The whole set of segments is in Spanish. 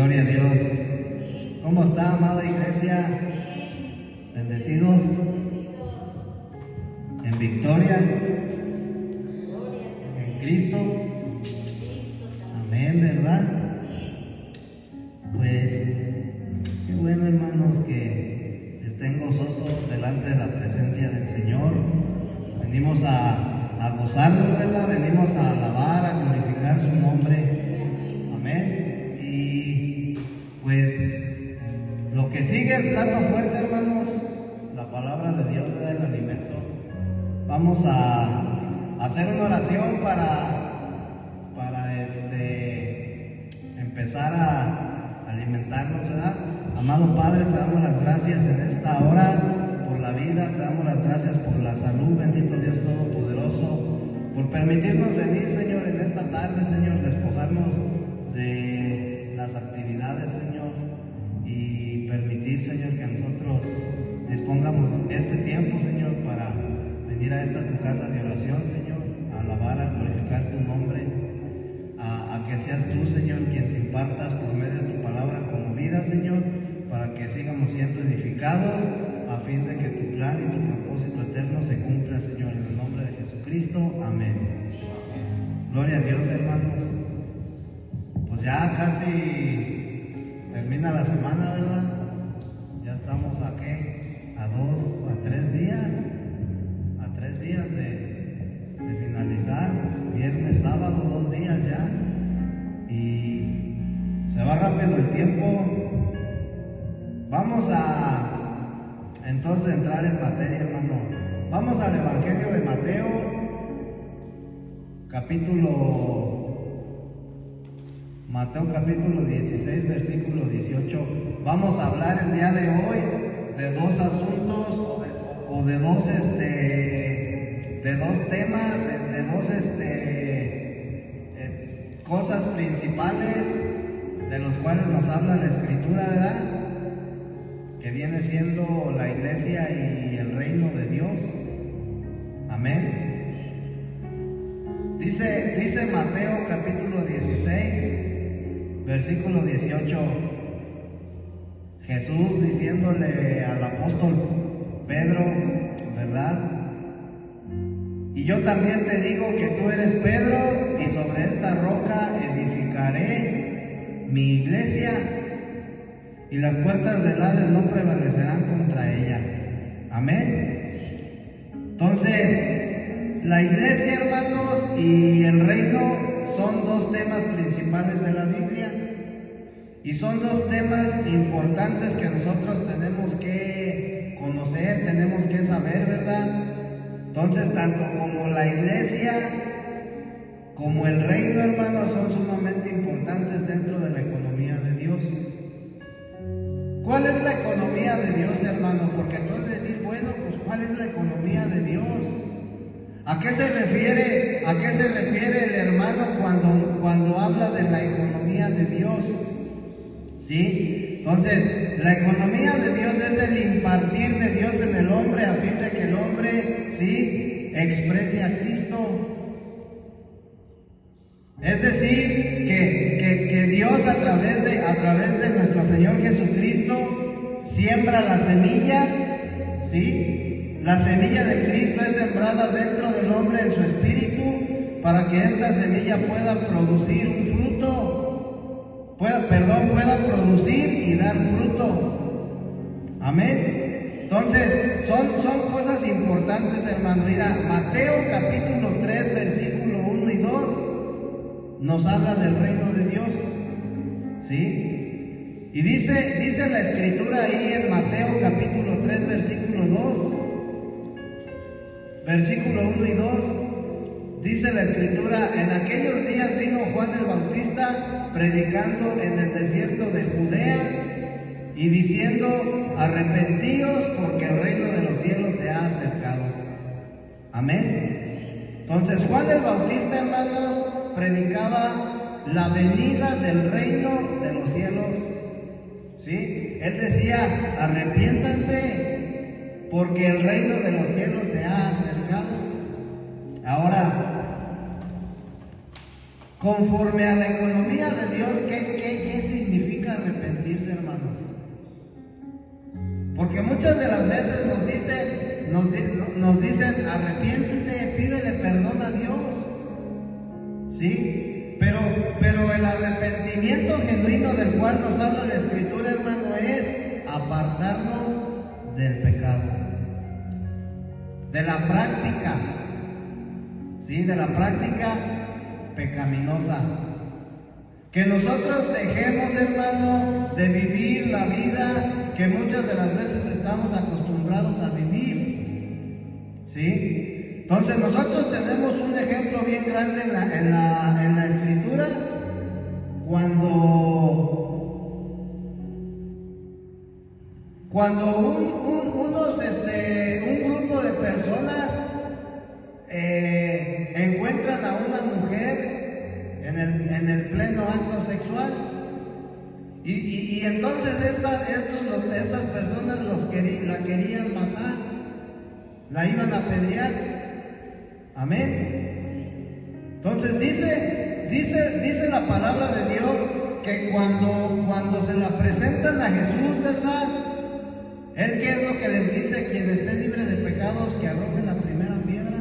Gloria a Dios. ¿Cómo está, amada iglesia? ¿Bendecidos? ¿En victoria? ¿En Cristo? Amén, ¿verdad? Pues, qué bueno, hermanos, que estén gozosos delante de la presencia del Señor. Venimos a gozarnos, ¿verdad? Venimos a alabar, a glorificar su nombre. Amén. Y pues lo que sigue, el plato fuerte, hermanos, la palabra de Dios, ¿verdad? El alimento. Vamos a hacer una oración para empezar a alimentarnos, ¿verdad? Amado Padre, te damos las gracias en esta hora por la vida, te damos las gracias por la salud, bendito Dios Todopoderoso, por permitirnos venir, Señor, en esta tarde, Señor, despojarnos de las actividades, Señor, y permitir, Señor, que nosotros dispongamos este tiempo, Señor, para venir a esta tu casa de oración, Señor, a alabar, a glorificar tu nombre, a que seas tú, Señor, quien te impartas por medio de tu palabra como vida, Señor, para que sigamos siendo edificados a fin de que tu plan y tu propósito eterno se cumpla, Señor, en el nombre de Jesucristo. Amén. Gloria a Dios, hermanos. Pues ya casi termina la semana, ¿verdad? Ya estamos aquí a 3 días, de finalizar, viernes, sábado, 2 días ya, y se va rápido el tiempo. Vamos a entonces entrar en materia, hermano. Vamos al Evangelio de Mateo, capítulo 16, versículo 18. Vamos a hablar el día de hoy de dos asuntos o de dos temas, de dos cosas principales de los cuales nos habla la Escritura, ¿verdad? Que viene siendo la iglesia y el reino de Dios. Amén. Dice Mateo capítulo 16, versículo 18. Jesús diciéndole al apóstol Pedro, ¿verdad? Y yo también te digo que tú eres Pedro, y sobre esta roca edificaré mi iglesia, y las puertas del Hades no prevalecerán contra ella. Amén. Entonces, la iglesia, hermanos, y el reino son dos temas principales de la Biblia, y son dos temas importantes que nosotros tenemos que conocer, tenemos que saber, ¿verdad? Entonces, tanto como la iglesia como el reino, hermanos, son sumamente importantes dentro de la economía de Dios. ¿Cuál es la economía de Dios, hermano? Porque entonces decir, bueno, pues ¿cuál es la economía de Dios? ¿A qué se refiere el hermano cuando habla de la economía de Dios? ¿Sí? Entonces, la economía de Dios es el impartir de Dios en el hombre a fin de que el hombre, ¿sí?, exprese a Cristo. Es decir, que Dios a través de nuestro Señor Jesucristo siembra la semilla, ¿sí? La semilla de Cristo es sembrada dentro del hombre en su espíritu para que esta semilla pueda producir un fruto, pueda producir y dar fruto. Amén. Entonces, son cosas importantes, hermano. Mira, Mateo capítulo 3, versículo 1 y 2 nos habla del reino de Dios, ¿sí? Y dice la Escritura ahí en Mateo capítulo 3, versículo 1 y 2, dice la Escritura: en aquellos días vino Juan el Bautista predicando en el desierto de Judea y diciendo: arrepentíos, porque el reino de los cielos se ha acercado. Amén. Entonces, Juan el Bautista, hermanos, predicaba la venida del reino de los cielos, ¿sí? Él decía: arrepiéntanse, porque el reino de los cielos se ha acercado. Ahora, conforme a la economía de Dios, ¿qué significa arrepentirse, hermanos. Porque muchas de las veces nos dicen, arrepiéntete, pídele perdón a Dios. ¿Sí? Pero el arrepentimiento genuino del cual nos habla la Escritura, hermano, es apartarnos del pecado, de la práctica, ¿sí? De la práctica pecaminosa. Que nosotros dejemos, hermano, de vivir la vida que muchas de las veces estamos acostumbrados a vivir, ¿sí? Entonces nosotros tenemos un ejemplo bien grande en la Escritura, cuando un grupo de personas encuentran a una mujer en el pleno acto sexual, y entonces estas personas la querían matar, la iban a apedrear. Amén. Entonces dice la palabra de Dios que cuando se la presentan a Jesús, ¿verdad? Él, ¿qué es lo que les dice? Quien esté libre de pecados, que arroje la primera piedra.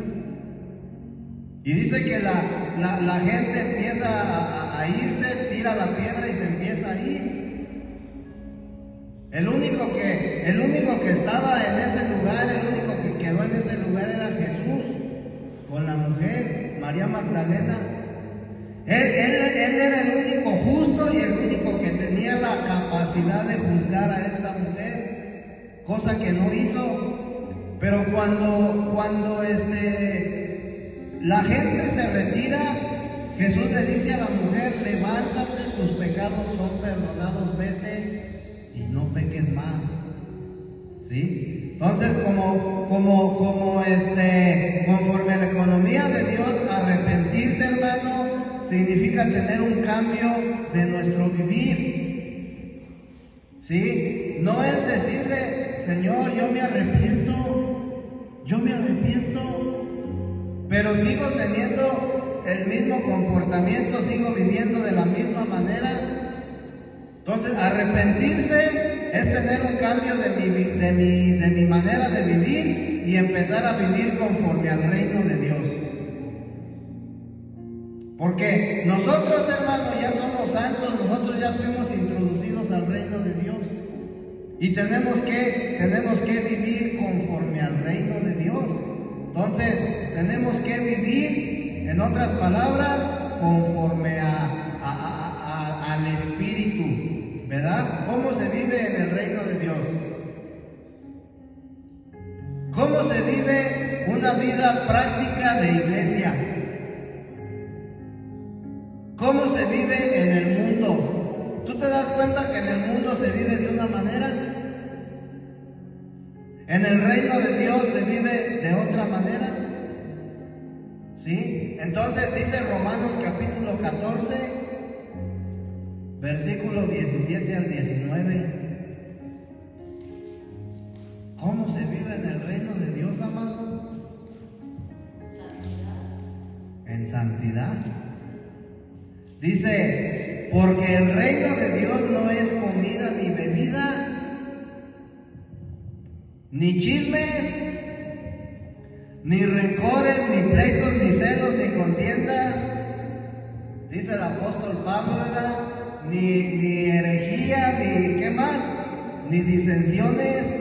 Y dice que la gente empieza a irse, tira la piedra y se empieza a ir. El único que estaba en ese lugar, el único que quedó en ese lugar era Jesús, con la mujer, María Magdalena. Él era el único justo y el único que tenía la capacidad de juzgar a esta mujer, cosa que no hizo. Pero cuando la gente se retira, Jesús le dice a la mujer, levántate, tus pecados son perdonados, vete y no peques más. ¿Sí? Entonces, conforme a la economía de Dios, arrepentirse, hermano, significa tener un cambio de nuestro vivir. ¿Sí? No es decirle, Señor, yo me arrepiento, pero sigo teniendo el mismo comportamiento, sigo viviendo de la misma manera. Entonces, arrepentirse es tener un cambio de mi manera de vivir y empezar a vivir conforme al reino de Dios. Porque nosotros, hermanos, ya somos santos, nosotros ya fuimos introducidos al reino de Dios. Y tenemos que vivir conforme al reino de Dios. Entonces, tenemos que vivir, en otras palabras, conforme al Espíritu, ¿verdad? ¿Cómo se vive en el reino de Dios? ¿Cómo se vive una vida práctica de iglesia? ¿Cómo se vive en el mundo? ¿Tú te das cuenta que en el mundo se vive de una manera? En el reino de Dios se vive de otra manera. ¿Sí? Entonces dice Romanos capítulo 14, versículos 17 al 19. ¿Cómo se vive en el reino de Dios, amado? En santidad. Dice, porque el reino de Dios no es comida ni bebida, ni chismes, ni rencores, ni pleitos, ni celos, ni contiendas. Dice el apóstol Pablo, ¿verdad? Ni herejía, ni ¿qué más? Ni disensiones.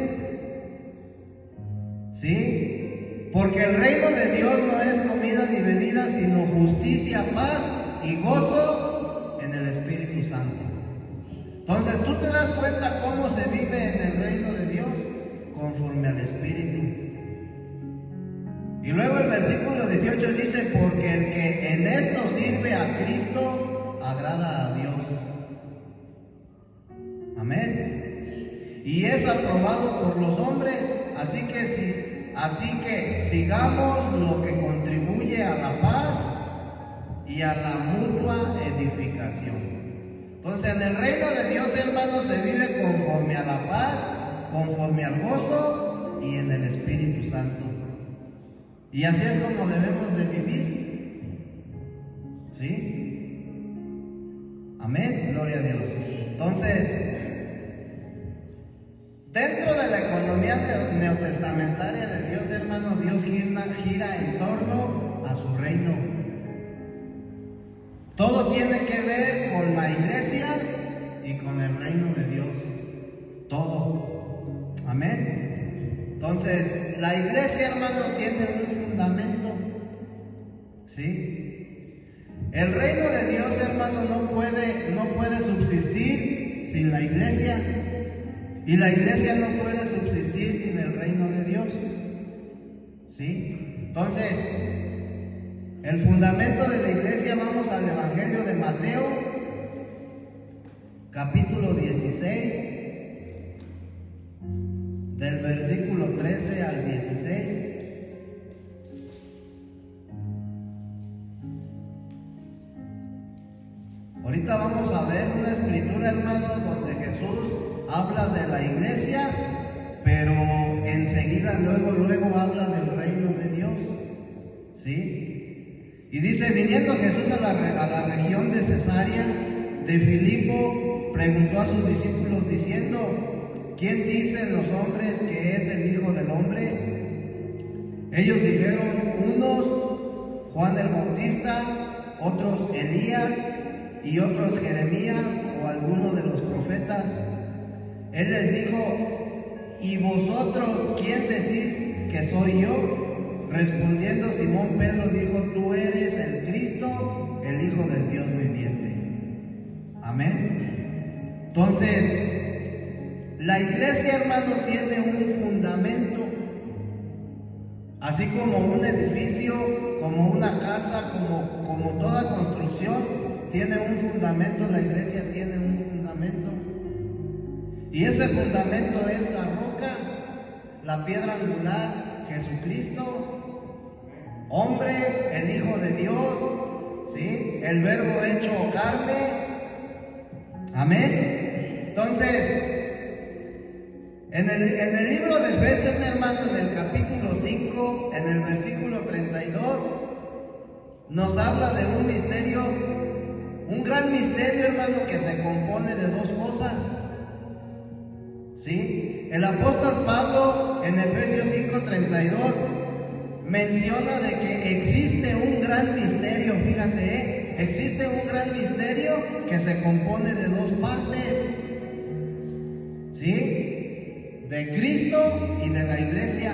¿Sí? Porque el reino de Dios no es comida ni bebida, sino justicia, paz y gozo en el Espíritu Santo. Entonces, ¿tú te das cuenta cómo se vive en el reino de Dios? Conforme al Espíritu. Y luego el versículo 18 dice, porque el que en esto sirve a Cristo, agrada a Dios. Amén. Y es aprobado por los hombres, así que sigamos lo que contribuye a la paz y a la mutua edificación. Entonces, en el reino de Dios, hermanos, se vive conforme a la paz, conforme al gozo y en el Espíritu Santo. Y así es como debemos de vivir. ¿Sí? Amén, gloria a Dios. Entonces, dentro de la economía neotestamentaria de Dios, hermano, Dios gira en torno a su reino. Todo tiene que ver con la iglesia y con el reino de Dios. Todo. Amén. Entonces, la iglesia, hermano, tiene un fundamento. ¿Sí? El reino de Dios, hermano, no puede subsistir sin la iglesia. Y la iglesia no puede subsistir sin el reino de Dios. ¿Sí? Entonces, el fundamento de la iglesia, vamos al Evangelio de Mateo, capítulo 16, del versículo 13 al 16. Ahorita vamos a ver una escritura, hermano, donde Jesús habla de la iglesia, pero enseguida, luego habla del reino de Dios. ¿Sí? Y dice: viniendo Jesús a la región de Cesarea de Filipo, preguntó a sus discípulos diciendo: ¿quién dicen los hombres que es el Hijo del Hombre? Ellos dijeron: unos Juan el Bautista, otros Elías, y otros Jeremías o alguno de los profetas. Él les dijo: ¿y vosotros quién decís que soy yo? Respondiendo Simón Pedro dijo: tú eres el Cristo, el Hijo del Dios viviente. Amén. Entonces, la iglesia, hermano, tiene un fundamento. Así como un edificio, como una casa, como toda construcción tiene un fundamento, la iglesia tiene un fundamento. Y ese fundamento es la roca, la piedra angular, Jesucristo, hombre, el Hijo de Dios, ¿sí? El Verbo hecho carne. Amén. Entonces, en el libro de Efesios, hermano, en el capítulo 5, en el versículo 32, nos habla de un misterio, un gran misterio, hermano, que se compone de dos cosas. ¿Sí? El apóstol Pablo en Efesios 5:32 menciona de que existe un gran misterio, fíjate, existe un gran misterio que se compone de dos partes. ¿Sí? De Cristo y de la iglesia.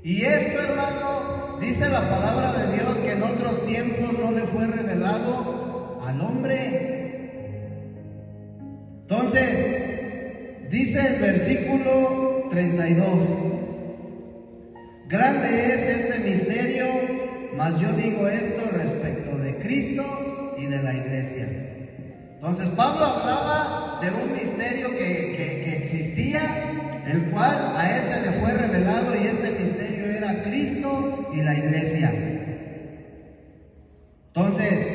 Y esto, hermano, dice la palabra de Dios que en otros tiempos no le fue revelado al hombre. Entonces, dice el versículo 32: grande es este misterio, mas yo digo esto respecto de Cristo y de la iglesia. Entonces, Pablo hablaba de un misterio que existía, el cual a él se le fue revelado, y este misterio era Cristo y la iglesia. Entonces,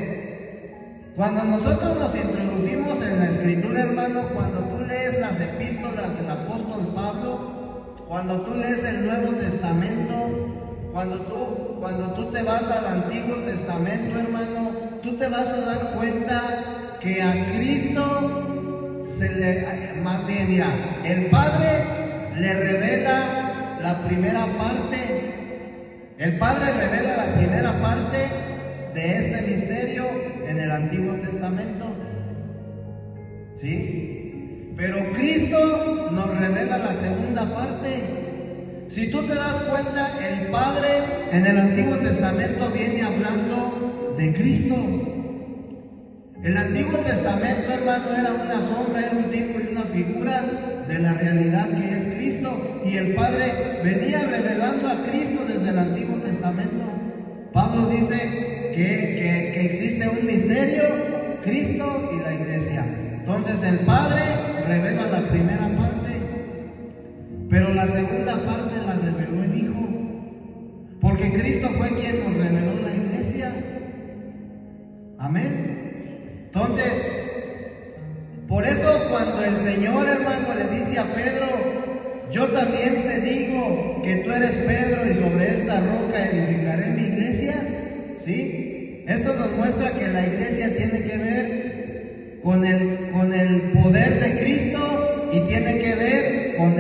cuando nosotros nos introducimos en la escritura, hermano, cuando tú lees las epístolas del apóstol Pablo, cuando tú lees el Nuevo Testamento, cuando tú te vas al Antiguo Testamento, hermano, tú te vas a dar cuenta que a Cristo más bien, mira, el Padre le revela la primera parte. El Padre revela la primera parte de este misterio en el Antiguo Testamento. ¿Sí? Pero Cristo nos revela la segunda parte. Si tú te das cuenta, el Padre en el Antiguo Testamento viene hablando de Cristo. El Antiguo Testamento, hermano, era una sombra, era un tipo y una figura de la realidad que es Cristo. Y el Padre venía revelando a Cristo desde el Antiguo Testamento. Pablo dice que existe un misterio, Cristo y la iglesia. Entonces el Padre revela la primera parte, pero la segunda parte la reveló el Hijo, porque Cristo fue quien nos reveló la iglesia. Amén. Entonces, por eso cuando el Señor, hermano, le dice a Pedro: yo también te digo que tú eres Pedro y sobre esta roca edificaré mi iglesia, ¿sí? Esto nos muestra que la iglesia tiene que ver con el poder de Cristo y tiene que ver con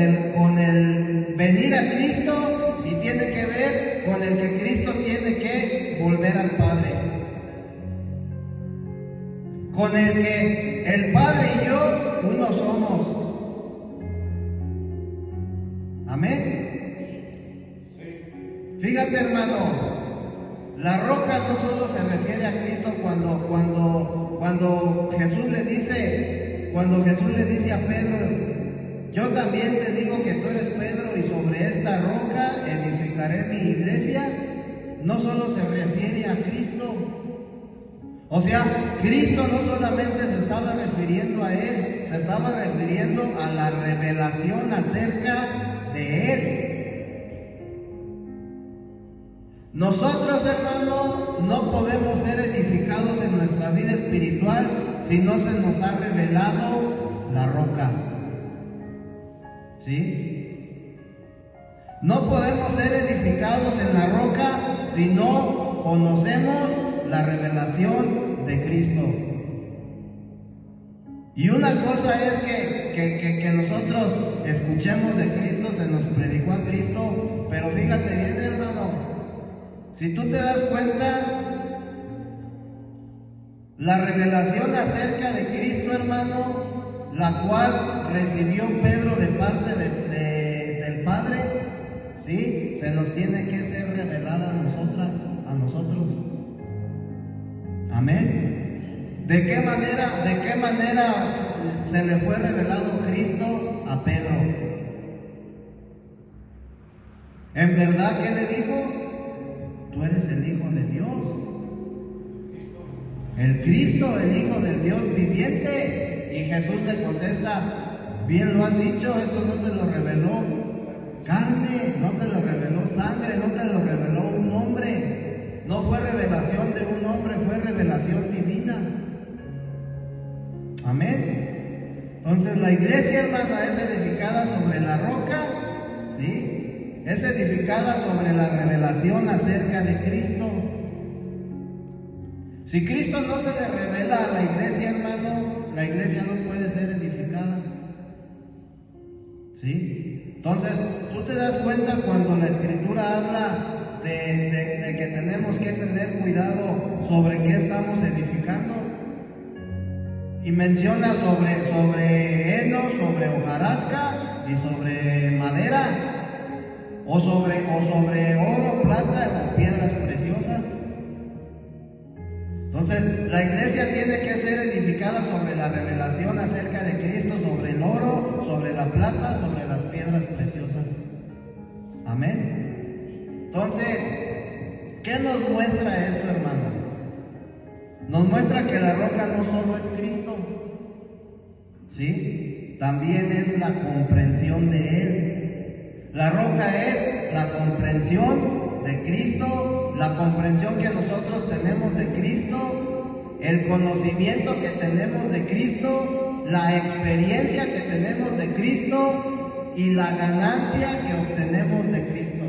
el venir a Cristo y tiene que ver con el que Cristo tiene que volver al Padre. Con el que el Padre y yo uno somos. Amén. Fíjate, hermano, la roca no solo se refiere a Cristo cuando Jesús le dice a Pedro, yo también te digo que tú eres Pedro y sobre esta roca edificaré mi iglesia. No solo se refiere a Cristo. O sea, Cristo no solamente se estaba refiriendo a Él, se estaba refiriendo a la revelación acerca de Él. Nosotros, hermano, no podemos ser edificados en nuestra vida espiritual si no se nos ha revelado la roca. ¿Sí? No podemos ser edificados en la roca si no conocemos la revelación de Cristo. Y una cosa es que nosotros escuchemos de Cristo, se nos predicó a Cristo, pero fíjate bien, hermano, si tú te das cuenta, la revelación acerca de Cristo, hermano, la cual recibió Pedro de parte del Padre, ¿sí? Se nos tiene que ser revelada a nosotros. Amén. ¿De qué manera se le fue revelado Cristo a Pedro? ¿En verdad qué le dijo? Tú eres el Hijo de Dios. El Cristo, el Hijo del Dios viviente. Y Jesús le contesta, bien lo has dicho, esto no te lo reveló carne, no te lo reveló sangre, no te lo reveló un hombre. No fue revelación de un hombre, fue revelación divina. Amén. Entonces la iglesia, hermana, es edificada sobre la roca, ¿sí? Es edificada sobre la revelación acerca de Cristo. Si Cristo no se le revela a la iglesia, hermano, la iglesia no puede ser edificada. ¿Sí? Entonces, tú te das cuenta cuando la Escritura habla de que tenemos que tener cuidado sobre qué estamos edificando. Y menciona sobre heno, sobre hojarasca y sobre madera. O sobre oro, plata o piedras preciosas. Entonces, la iglesia tiene que ser edificada sobre la revelación acerca de Cristo, sobre el oro, sobre la plata, sobre las piedras preciosas. Amén. Entonces, ¿qué nos muestra esto, hermano? Nos muestra que la roca no solo es Cristo, ¿sí? También es la comprensión de Él. La roca es la comprensión de Cristo, la comprensión que nosotros tenemos de Cristo, el conocimiento que tenemos de Cristo, la experiencia que tenemos de Cristo y la ganancia que obtenemos de Cristo.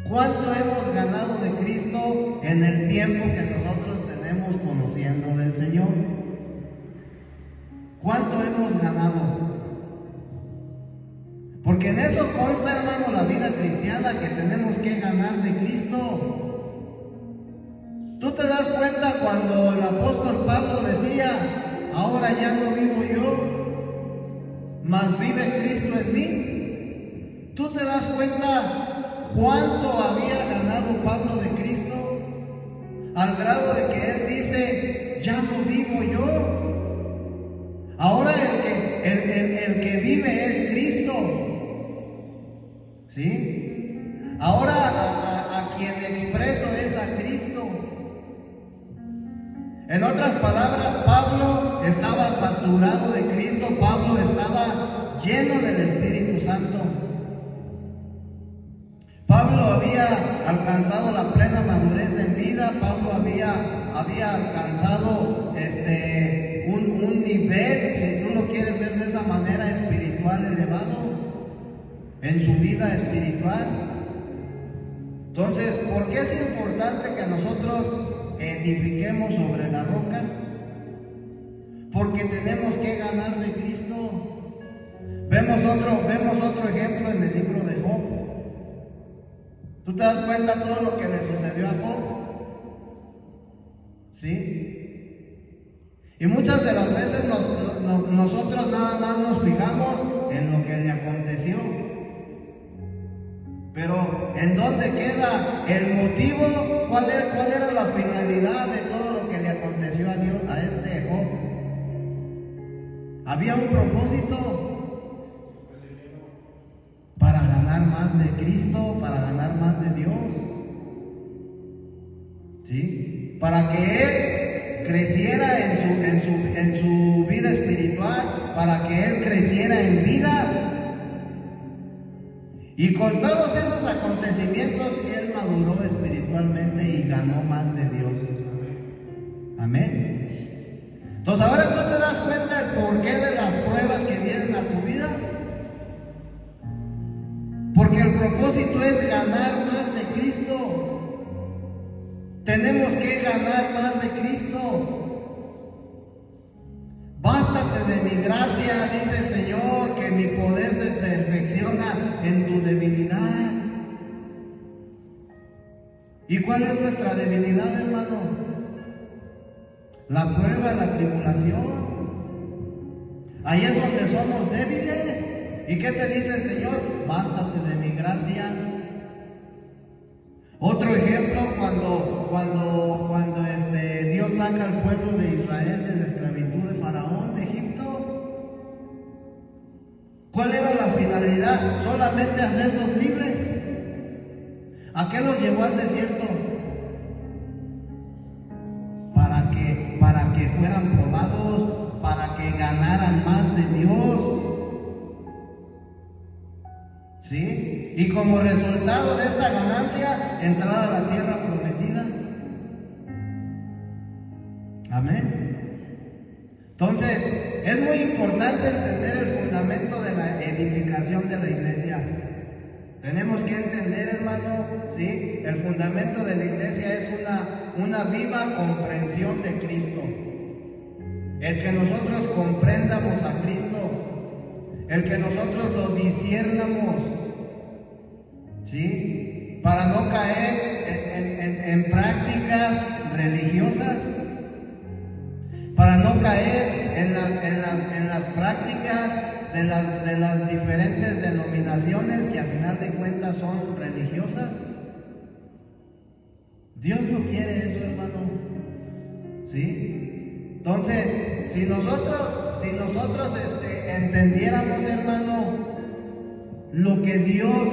¿Cuánto hemos ganado de Cristo en el tiempo que nosotros tenemos conociendo del Señor? ¿Cuánto hemos ganado? Porque en eso consta, hermano, la vida cristiana, que tenemos que ganar de Cristo. Tú te das cuenta cuando el apóstol Pablo decía, ahora ya no vivo yo, mas vive Cristo en mí. ¿Tú te das cuenta cuánto había ganado Pablo de Cristo? Al grado de que él dice, ya no vivo yo. Ahora el que vive es Cristo. ¿Sí? Ahora a quien expreso es a Cristo. En otras palabras, Pablo estaba saturado de Cristo, Pablo estaba lleno del Espíritu Santo. Pablo había alcanzado la plena madurez en vida, Pablo había alcanzado un nivel, si tú lo quieres ver de esa manera, espiritual elevado en su vida espiritual. Entonces, ¿por qué es importante que nosotros edifiquemos sobre la roca? porque tenemos que ganar de Cristo. Vemos otro ejemplo en el libro de Job. ¿Tú te das cuenta todo lo que le sucedió a Job? ¿Sí? Y muchas de las veces nosotros nada más nos fijamos en lo que le aconteció. Pero ¿en dónde queda el motivo? ¿Cuál era la finalidad de todo lo que le aconteció a Dios, a este Job? Había un propósito: para ganar más de Cristo, para ganar más de Dios. ¿Sí? Para que él creciera en su vida espiritual, para que él creciera en vida. Y con todos esos acontecimientos, él maduró espiritualmente y ganó más de Dios. Amén. Entonces ahora tú te das cuenta del porqué de las pruebas que vienen a tu vida. Porque el propósito es ganar más de Cristo. Tenemos que ganar más de Cristo. Bástate de mi gracia, dice el Señor, que mi poder se perfecciona en tu debilidad. ¿Y cuál es nuestra debilidad, hermano? La prueba, la tribulación. Ahí es donde somos débiles. ¿Y qué te dice el Señor? Bástate de mi gracia. Otro ejemplo, cuando Dios saca al pueblo de Israel de la esclavitud de Faraón, de Egipto. ¿Cuál era la finalidad? ¿Solamente hacerlos libres? ¿A qué los llevó al desierto? Para que fueran probados, para que ganaran más de Dios. ¿Sí? Y como resultado de esta ganancia, entrar a la tierra prometida. Amén. Entonces, es muy importante entender el fundamento de la edificación de la iglesia. Tenemos que entender, hermano, ¿sí? El fundamento de la iglesia es una viva comprensión de Cristo. El que nosotros comprendamos a Cristo, el que nosotros lo disciernamos, ¿sí? Para no caer en prácticas religiosas, para no caer en las prácticas de las diferentes denominaciones que a final de cuentas son religiosas. Dios no quiere eso, hermano. ¿Sí? Entonces, si nosotros entendiéramos, hermano, lo que Dios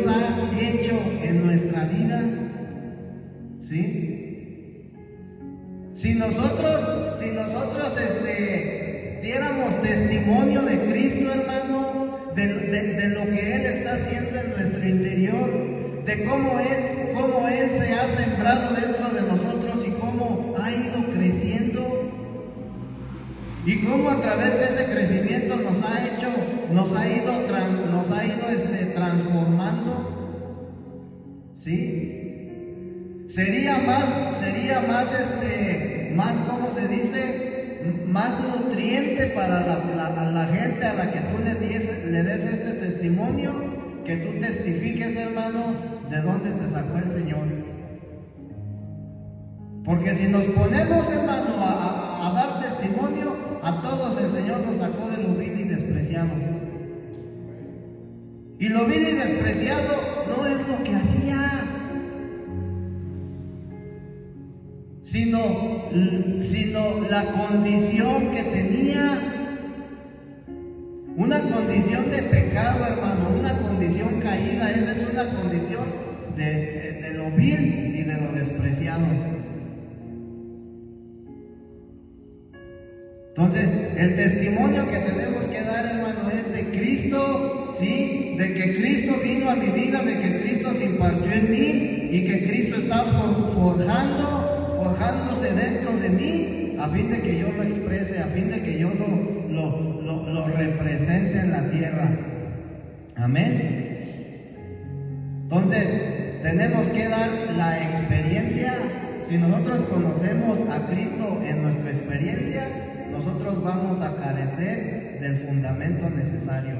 ha hecho en nuestra vida, ¿sí? Si nosotros diéramos testimonio de Cristo, hermano, de lo que Él está haciendo en nuestro interior, de cómo Él se ha sembrado dentro de nosotros y cómo ha ido creciendo, y cómo a través de ese crecimiento nos ha ido transformando, ¿sí? Sería más, ¿cómo se dice? Más nutriente para la gente a la que tú le des este testimonio, que tú testifiques, hermano, de dónde te sacó el Señor. Porque si nos ponemos, hermano, a dar testimonio, a todos el Señor nos sacó de lo vil y despreciado. Y lo vil y despreciado no es lo que hacías, sino la condición que tenías. Una condición de pecado, hermano, una condición caída. Esa es una condición de lo vil y de lo despreciado. Entonces, el testimonio que tenemos que dar, hermano, es de Cristo, ¿sí? De que Cristo vino a mi vida, de que Cristo se impartió en mí y que Cristo está forjándose dentro de mí, a fin de que yo lo exprese, a fin de que yo lo represente en la tierra. Amén. Entonces, tenemos que dar la experiencia. Si nosotros conocemos a Cristo en nuestra experiencia, nosotros vamos a carecer del fundamento necesario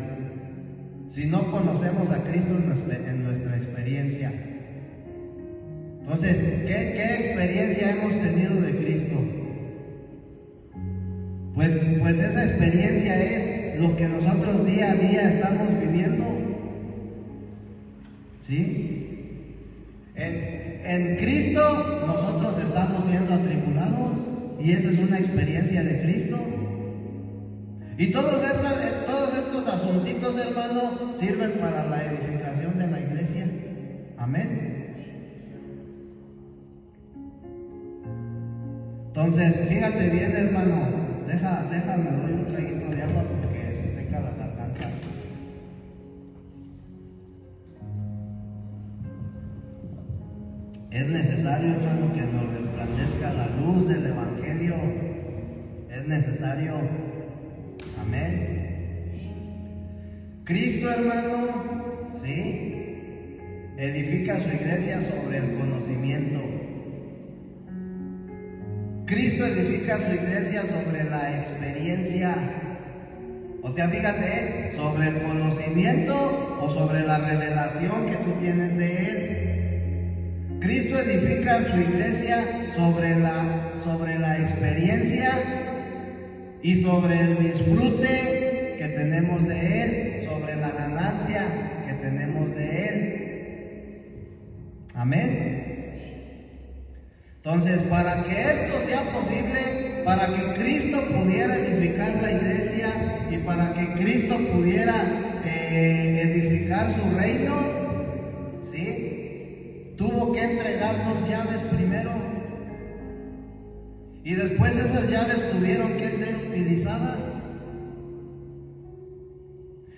si no conocemos a Cristo en nuestra experiencia. Entonces, ¿qué experiencia hemos tenido de Cristo? Pues esa experiencia es lo que nosotros día a día estamos viviendo. ¿Sí? En Cristo nosotros estamos siendo atribulados y esa es una experiencia de Cristo. Y todos estos asuntitos, hermano, sirven para la edificación de la iglesia. Amén. Entonces, fíjate bien, hermano. Déjame doy un traguito de agua porque se seca la garganta. Es necesario, hermano, que nos resplandezca la luz del Evangelio. Es necesario. Amén. Cristo, hermano, ¿sí? Edifica su iglesia sobre el conocimiento. Cristo edifica su iglesia sobre la experiencia. O sea, fíjate, sobre el conocimiento o sobre la revelación que tú tienes de Él. Cristo edifica su iglesia sobre la experiencia y sobre el disfrute que tenemos de Él, sobre la ganancia que tenemos de Él. Amén. Entonces, para que esto sea posible, para que Cristo pudiera edificar la iglesia y para que Cristo pudiera edificar su reino, ¿sí? Tuvo que entregar 2 llaves primero. Y después esas llaves tuvieron que ser utilizadas.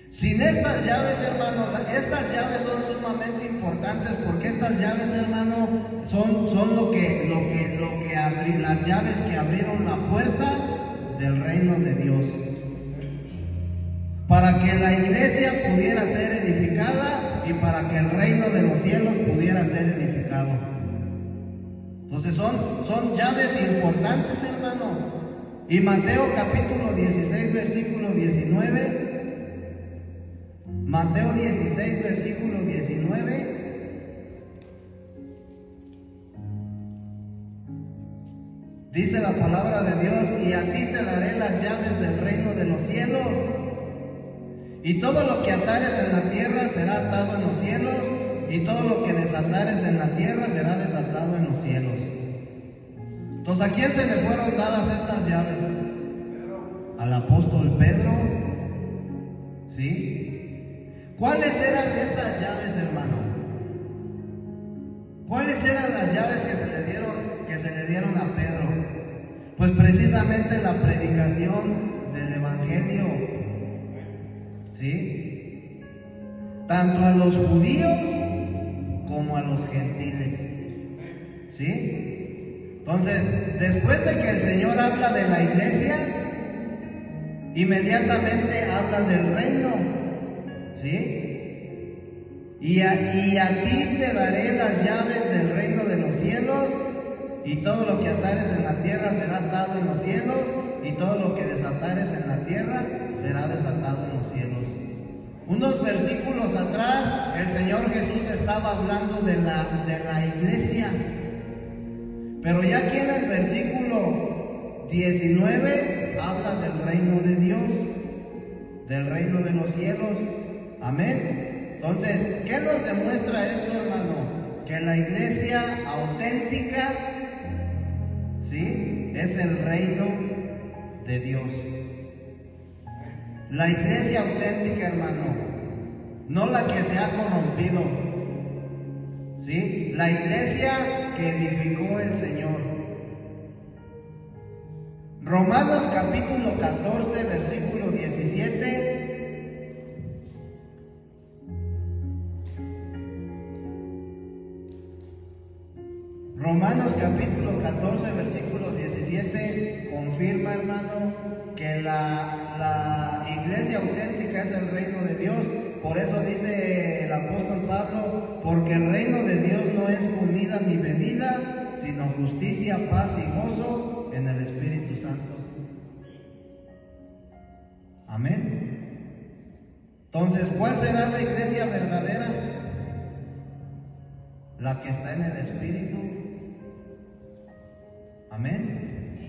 Sin estas llaves, hermano, estas llaves son sumamente importantes porque estas llaves, hermano, son las llaves que abrieron la puerta del reino de Dios. Para que la iglesia pudiera ser edificada y para que el reino de los cielos pudiera ser edificado. Entonces son llaves importantes, hermano. Y Mateo capítulo 16, versículo 19. Mateo 16, versículo 19. Dice la palabra de Dios: y a ti te daré las llaves del reino de los cielos. Y todo lo que atares en la tierra será atado en los cielos, y todo lo que desatares en la tierra será desatado en los cielos. Entonces, ¿a quién se le fueron dadas estas llaves? Al apóstol Pedro. ¿Sí? ¿Cuáles eran estas llaves, hermano? ¿Cuáles eran las llaves que se le dieron a Pedro? Pues precisamente la predicación del Evangelio. ¿Sí? Tanto a los judíos como a los gentiles. ¿Sí? Entonces, después de que el Señor habla de la iglesia, inmediatamente habla del reino. ¿Sí? Y a ti te daré las llaves del reino de los cielos, y todo lo que atares en la tierra será atado en los cielos, y todo lo que desatares en la tierra será desatado en los cielos. Unos versículos atrás, el Señor Jesús estaba hablando de la iglesia. Pero ya aquí en el versículo 19 habla del reino de Dios, del reino de los cielos. Amén. Entonces, ¿qué nos demuestra esto, hermano? Que la iglesia auténtica, ¿sí?, es el reino de Dios. La iglesia auténtica, hermano, no la que se ha corrompido, ¿sí? La iglesia que edificó el Señor. Romanos capítulo 14, versículo 17. Romanos capítulo 14, versículo 17 confirma, hermano, que la iglesia auténtica es el reino de Dios. Por eso dice el apóstol Pablo: porque el reino de Dios no es comida ni bebida, sino justicia, paz y gozo en el Espíritu Santo. Amén. Entonces, ¿cuál será la iglesia verdadera? La que está en el Espíritu. Amén.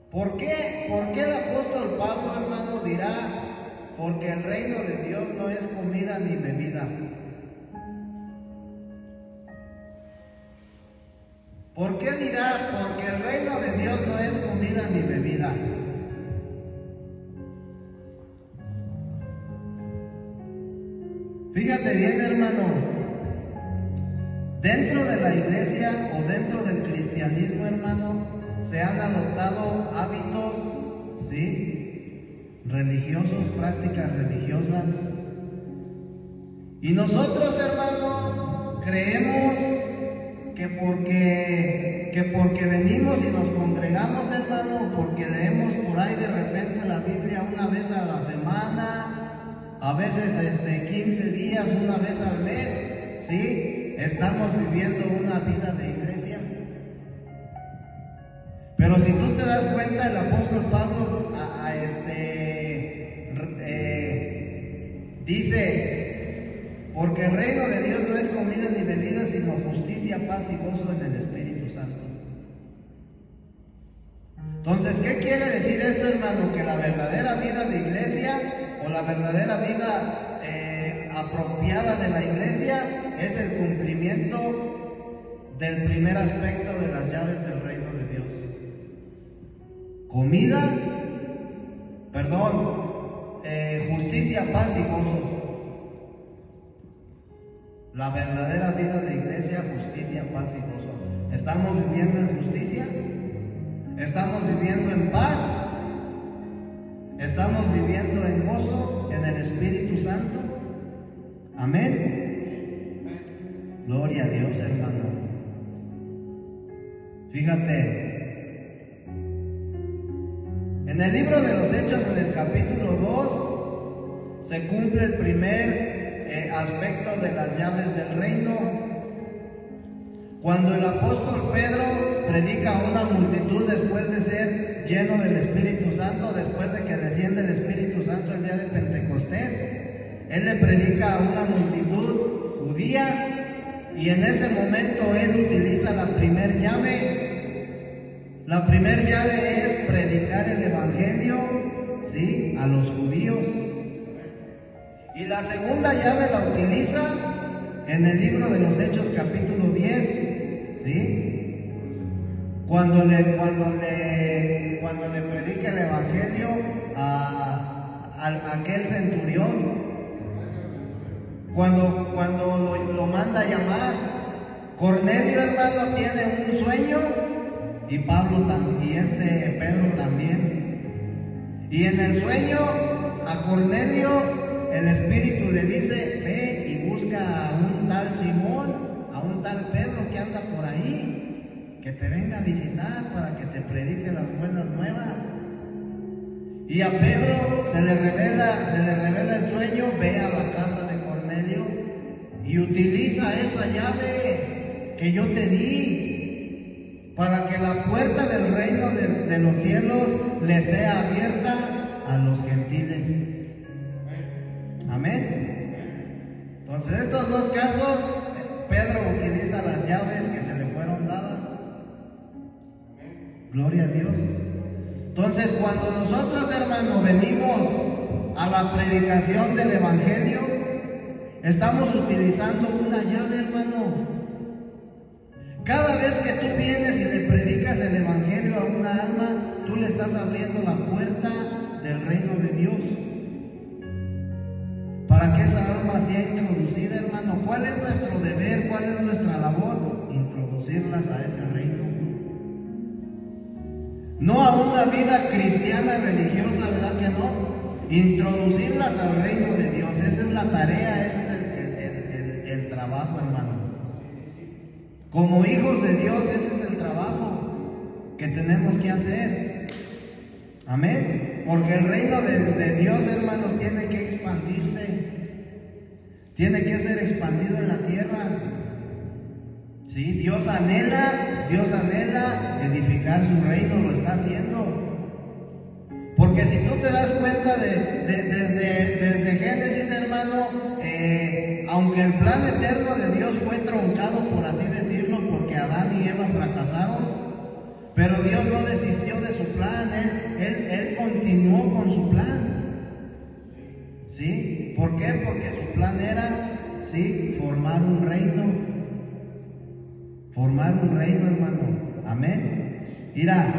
¿Por qué el apóstol Pablo, hermano, dirá, porque el reino de Dios no es comida ni bebida? ¿Por qué dirá, porque el reino de Dios no es comida ni bebida? Fíjate bien, hermano, dentro de la iglesia o dentro del cristianismo, hermano, se han adoptado hábitos, ¿sí?, religiosos, prácticas religiosas. Y nosotros, hermano, creemos que porque venimos y nos congregamos, hermano, porque leemos por ahí de repente la Biblia una vez a la semana, a veces 15 días, una vez al mes, ¿sí?, estamos viviendo una vida de iglesia. Pero si tú te das cuenta, el apóstol Pablo dice, porque el reino de Dios no es comida ni bebida, sino justicia, paz y gozo en el Espíritu Santo. Entonces, ¿qué quiere decir esto, hermano? Que la verdadera vida de iglesia o la verdadera vida apropiada de la iglesia es el cumplimiento del primer aspecto de las llaves del reino de Dios. Justicia, paz y gozo. La verdadera vida de iglesia, justicia, paz y gozo. ¿Estamos viviendo en justicia? ¿Estamos viviendo en paz? ¿Estamos viviendo en gozo en el Espíritu Santo? Amén. Gloria a Dios, hermano. Fíjate, en el libro de los Hechos, en el capítulo 2, se cumple el primer aspecto de las llaves del reino. Cuando el apóstol Pedro predica a una multitud después de ser lleno del Espíritu Santo, después de que desciende el Espíritu Santo el día de Pentecostés, él le predica a una multitud judía y en ese momento él utiliza la primer llave. La primer llave es predicar el Evangelio, ¿sí?, a los judíos. Y la segunda llave la utiliza en el libro de los Hechos capítulo 10, ¿sí?, cuando le predica el Evangelio a aquel centurión, cuando lo manda a llamar. Cornelio, hermano, tiene un sueño y Pedro también. Y en el sueño a Cornelio el Espíritu le dice: ve y busca a un tal Simón, a un tal Pedro que anda por ahí, que te venga a visitar para que te predique las buenas nuevas. Y a Pedro se le revela el sueño, ve a la casa de Cornelio y utiliza esa llave que yo te di para que la puerta del reino de los cielos le sea abierta a los gentiles. Amén. Entonces, estos dos casos, Pedro utiliza las llaves que se le fueron dadas. Gloria a Dios. Entonces, cuando nosotros, hermanos, venimos a la predicación del Evangelio, estamos utilizando una llave, hermano. Cada vez que tú vienes y le predicas el Evangelio a una alma, tú le estás abriendo la puerta del reino de Dios para que esa alma sea introducida, hermano. ¿Cuál es nuestro deber? ¿Cuál es nuestra labor? Introducirlas a ese reino. No a una vida cristiana religiosa, ¿verdad que no? Introducirlas al reino de Dios. Esa es la tarea, ese es el trabajo, hermano. Como hijos de Dios, ese es el trabajo que tenemos que hacer. Amén. Porque el reino de Dios, hermano, tiene que expandirse. Tiene que ser expandido en la tierra. ¿Sí? Dios anhela edificar su reino, lo está haciendo. Porque si tú te das cuenta desde Génesis, hermano, aunque el plan eterno de Dios fue truncado, por así decirlo, porque Adán y Eva fracasaron, pero Dios no desistió de su plan, Él continuó con su plan. ¿Sí? ¿Por qué? Porque su plan era, ¿sí?, formar un reino, hermano. Amén. Mira,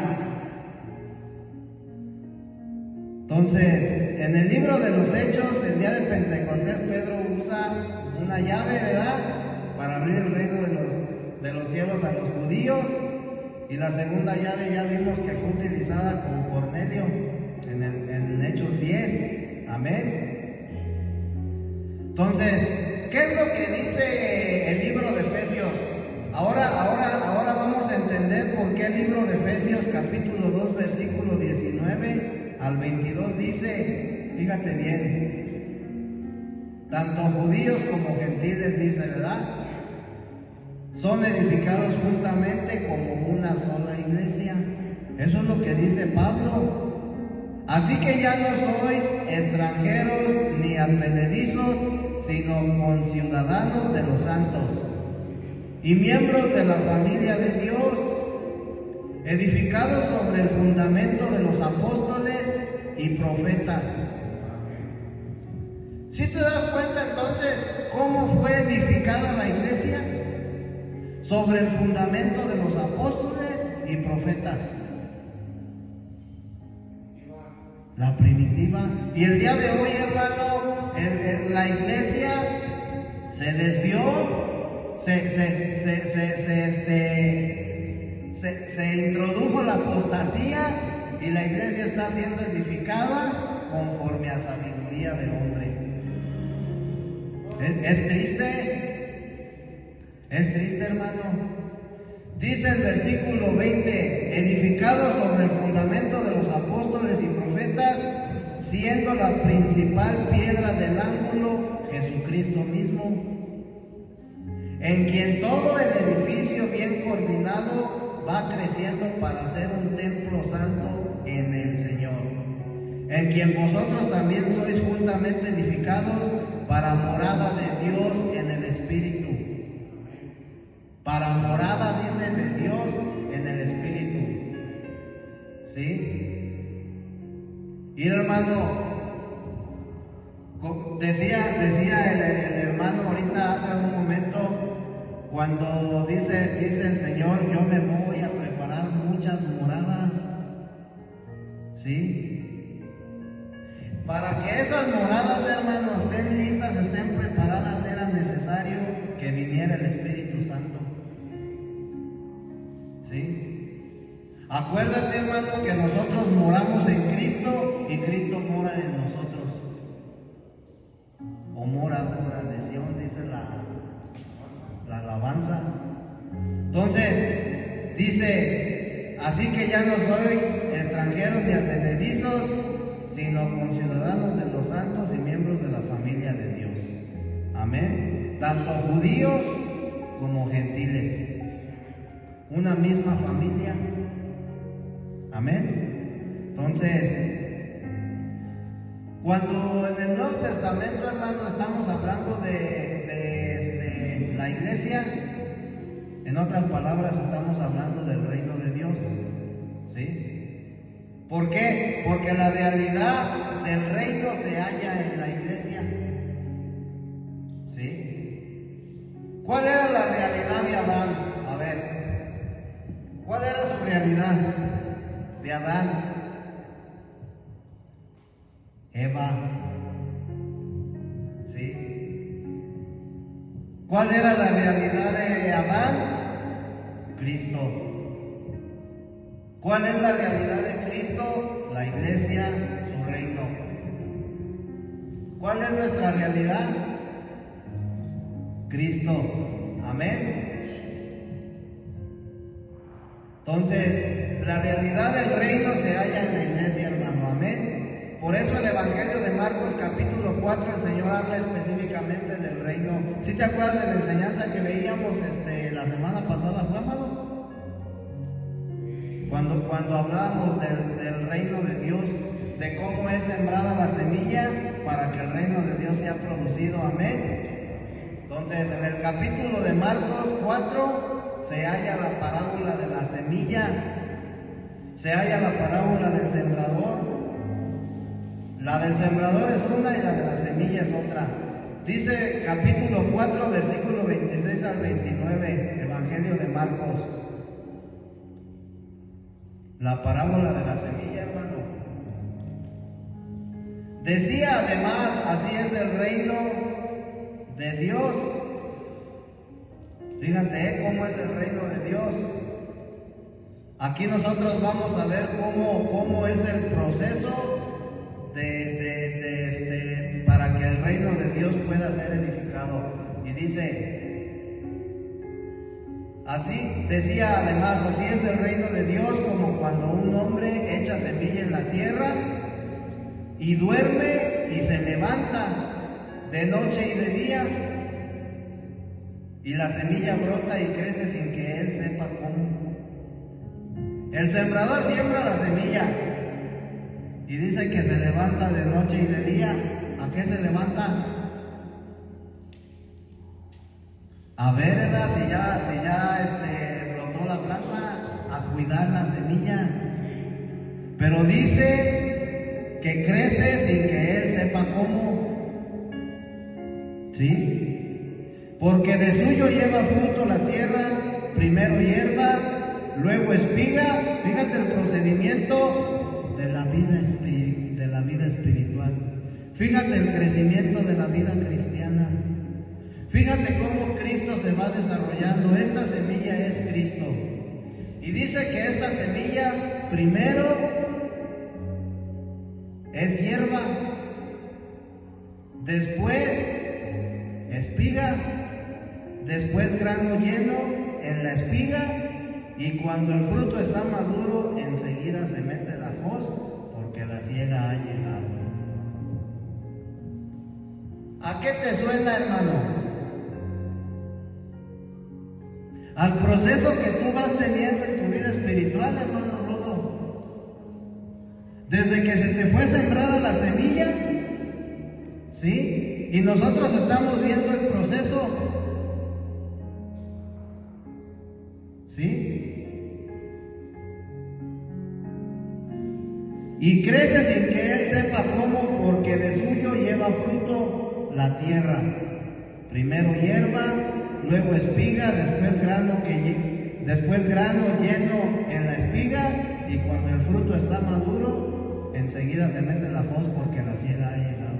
entonces, en el libro de los Hechos, el día de Pentecostés, Pedro usa una llave, ¿verdad?, para abrir el reino de los cielos a los judíos. Y la segunda llave ya vimos que fue utilizada con Cornelio en Hechos 10. Amén. Entonces, ¿qué es lo que dice el libro de Efesios? Ahora vamos a entender por qué el libro de Efesios, capítulo 2, versículo 19 al 22 dice, fíjate bien, tanto judíos como gentiles, dice, ¿verdad?, son edificados juntamente como una sola iglesia. Eso es lo que dice Pablo. Así que ya no sois extranjeros ni advenedizos, sino conciudadanos de los santos y miembros de la familia de Dios, edificados sobre el fundamento de los apóstoles y profetas. ¿Sí te das cuenta entonces cómo fue edificada la iglesia? Sobre el fundamento de los apóstoles y profetas. La primitiva. Y el día de hoy, hermano, la iglesia se desvió, se introdujo la apostasía y la iglesia está siendo edificada conforme a sabiduría de hombre. ¿Es triste? Es triste, hermano. Dice el versículo 20, edificados sobre el fundamento de los apóstoles y profetas, siendo la principal piedra del ángulo Jesucristo mismo, en quien todo el edificio bien coordinado va creciendo para ser un templo santo en el Señor, en quien vosotros también sois juntamente edificados para morada de Dios en el Espíritu. Para morada, dice, de Dios en el Espíritu. ¿Sí? Y hermano, decía el hermano ahorita hace un momento, cuando dice el Señor, yo me voy a preparar muchas moradas. ¿Sí? Para que esas moradas, hermanos, estén listas, estén preparadas, era necesario que viniera el Espíritu Santo. ¿Sí? Acuérdate, hermano, que nosotros moramos en Cristo y Cristo mora en nosotros. O moradora de Sión, dice la alabanza. Entonces, dice, así que ya no sois extranjeros ni advenedizos, sino conciudadanos de los santos y miembros de la familia de Dios. Amén. Tanto judíos como gentiles. Una misma familia. Amén. Entonces, cuando en el Nuevo Testamento, hermano, estamos hablando de la iglesia, en otras palabras, estamos hablando del reino de Dios. ¿Sí? ¿Por qué? Porque la realidad del reino se halla en la iglesia. ¿Sí? ¿Cuál era la realidad de Adán? A ver, ¿cuál era su realidad de Adán? Eva. ¿Sí? ¿Cuál era la realidad de Adán? Cristo. ¿Cuál es la realidad de Cristo? La iglesia, su reino. ¿Cuál es nuestra realidad? Cristo. Amén. Entonces, la realidad del reino se halla en la iglesia, hermano. Amén. Por eso el Evangelio de Marcos, capítulo 4 el Señor habla específicamente del reino. ¿Sí te acuerdas de la enseñanza que veíamos la semana pasada, fue, amado? Cuando hablábamos del reino de Dios, de cómo es sembrada la semilla para que el reino de Dios sea producido, amén. Entonces, en el capítulo de Marcos 4 se halla la parábola de la semilla, se halla la parábola del sembrador. La del sembrador es una y la de la semilla es otra. Dice capítulo 4, versículo 26 al 29, Evangelio de Marcos. La parábola de la semilla, hermano. Decía además, así es el reino de Dios. Fíjate, cómo es el reino de Dios. Aquí nosotros vamos a ver cómo es el proceso para que el reino de Dios pueda ser edificado. Y dice, así, decía además, así es el reino de Dios como cuando un hombre echa semilla en la tierra y duerme y se levanta de noche y de día, y la semilla brota y crece sin que él sepa cómo. El sembrador siembra la semilla y dice que se levanta de noche y de día. ¿A qué se levanta? A ver, ¿verdad? Si ya brotó la planta, a cuidar la semilla. Pero dice que crece sin que él sepa cómo. ¿Sí? Porque de suyo lleva fruto la tierra, primero hierba, luego espiga. Fíjate el procedimiento de la vida espiritual. Fíjate el crecimiento de la vida cristiana. Fíjate cómo Cristo se va desarrollando. Esta semilla es Cristo. Y dice que esta semilla primero es hierba, después espiga, después grano lleno en la espiga, y cuando el fruto está maduro, enseguida se mete la hoz, porque la siega ha llegado. ¿A qué te suena, hermano? Al proceso que tú vas teniendo en tu vida espiritual, hermano Rodo. Desde que se te fue sembrada la semilla, ¿sí? Y nosotros estamos viendo el proceso, ¿sí? Y crece sin que él sepa cómo, porque de suyo lleva fruto la tierra. Primero hierba, luego espiga, después grano lleno en la espiga, y cuando el fruto está maduro, enseguida se mete la hoz, porque la siega ha llegado.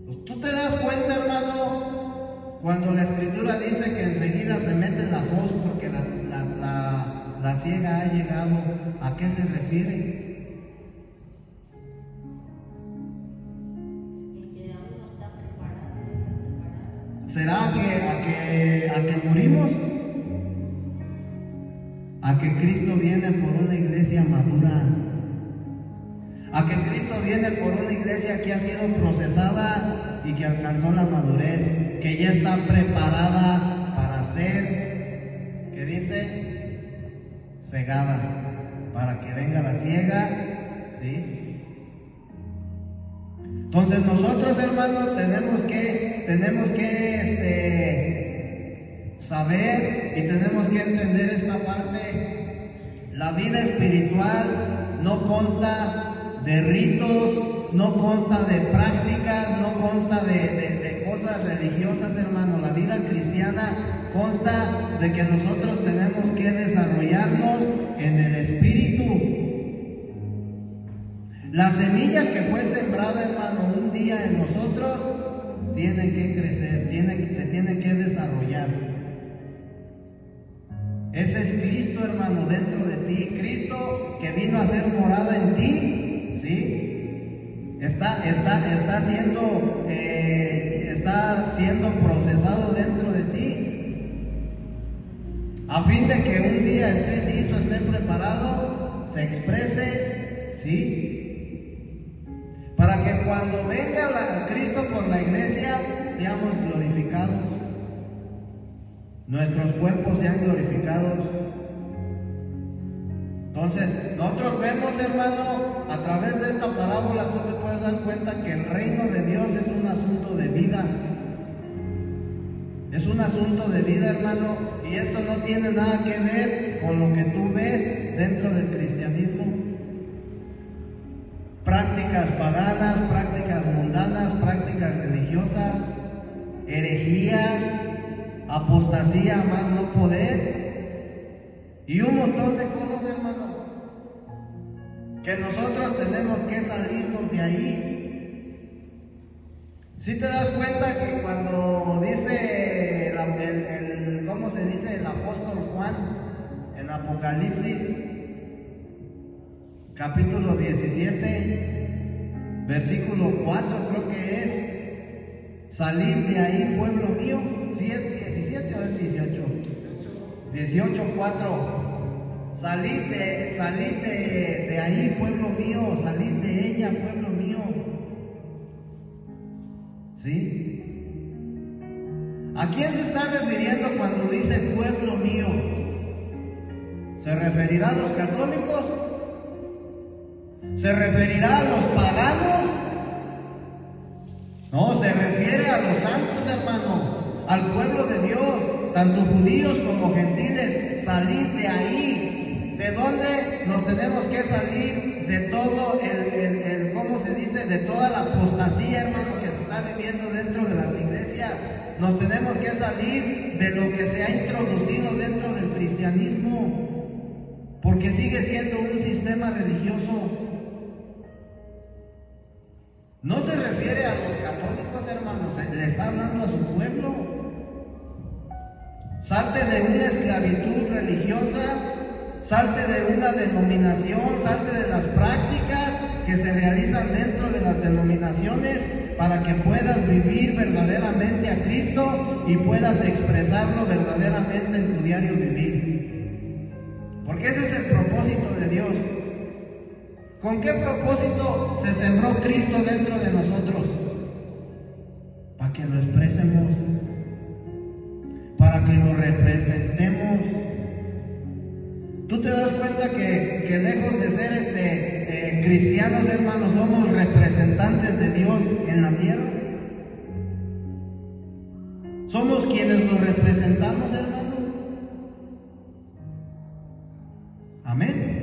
Entonces, ¿tú te das cuenta, hermano? Cuando la Escritura dice que enseguida se mete la hoz porque la siega ha llegado, ¿a qué se refiere? ¿Será a que morimos? ¿A que Cristo viene por una iglesia madura? ¿A que Cristo viene por una iglesia que ha sido procesada y que alcanzó la madurez, que ya está preparada para ser, ¿qué dice? Segada, para que venga la siega, ¿sí? Entonces nosotros, hermanos, tenemos que saber y tenemos que entender esta parte. La vida espiritual no consta de ritos, no consta de prácticas, no consta de cosas religiosas, hermano. La vida cristiana consta de que nosotros tenemos que desarrollarnos en el espíritu. La semilla que fue sembrada, hermano, un día en nosotros, tiene que crecer, se tiene que desarrollar. Ese es Cristo, hermano, dentro de ti. Cristo que vino a ser morada en ti, ¿sí? Está siendo procesado dentro de ti, a fin de que un día esté listo, esté preparado, se exprese, ¿sí? Para para que cuando venga Cristo por la iglesia seamos glorificados, nuestros cuerpos sean glorificados. Entonces, nosotros vemos, hermano, a través de esta parábola tú te puedes dar cuenta que el reino de Dios es un asunto de vida. Es un asunto de vida, hermano, y esto no tiene nada que ver con lo que tú ves dentro del cristianismo. Prácticas paganas, prácticas mundanas, prácticas religiosas, herejías, apostasía a más no poder y un montón de cosas, hermano, que nosotros tenemos que salirnos de ahí. Si te das cuenta que cuando dice ¿cómo se dice? El apóstol Juan en Apocalipsis capítulo 17 versículo 4 creo que es: salid de ahí, pueblo mío. ¿Sí es 17 o es 18? 18:4. Salid de ahí, pueblo mío, salid de ella, pueblo mío. ¿Sí? ¿A quién se está refiriendo cuando dice pueblo mío? ¿Se referirá a los católicos? ¿Se referirá a los paganos? No, se refiere a los santos, hermano, al pueblo de Dios, tanto judíos como gentiles. Salid de ahí. ¿De dónde nos tenemos que salir? De todo ¿cómo se dice? De toda la apostasía, hermano, que se está viviendo dentro de las iglesias. Nos tenemos que salir de lo que se ha introducido dentro del cristianismo, porque sigue siendo un sistema religioso. No se refiere a los católicos, hermanos, le está hablando a su pueblo. Salte de una esclavitud religiosa, salte de una denominación, salte de las prácticas que se realizan dentro de las denominaciones para que puedas vivir verdaderamente a Cristo y puedas expresarlo verdaderamente en tu diario vivir. Porque ese es el propósito de Dios. ¿Con qué propósito se sembró Cristo dentro de nosotros? Para que lo expresemos, para que lo representemos. Tú te das cuenta que lejos de ser cristianos, hermanos, somos representantes de Dios en la tierra. Somos quienes lo representamos, hermano. Amén.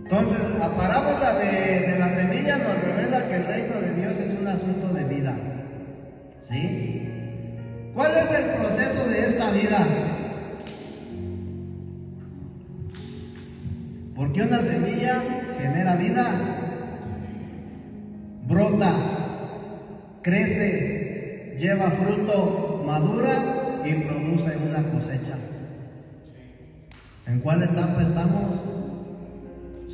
Entonces, la parábola de la semilla nos revela que el reino de Dios es un asunto de vida. ¿Sí? ¿Cuál es el proceso de esta vida? Porque una semilla genera vida, brota, crece, lleva fruto, madura y produce una cosecha. ¿En cuál etapa estamos?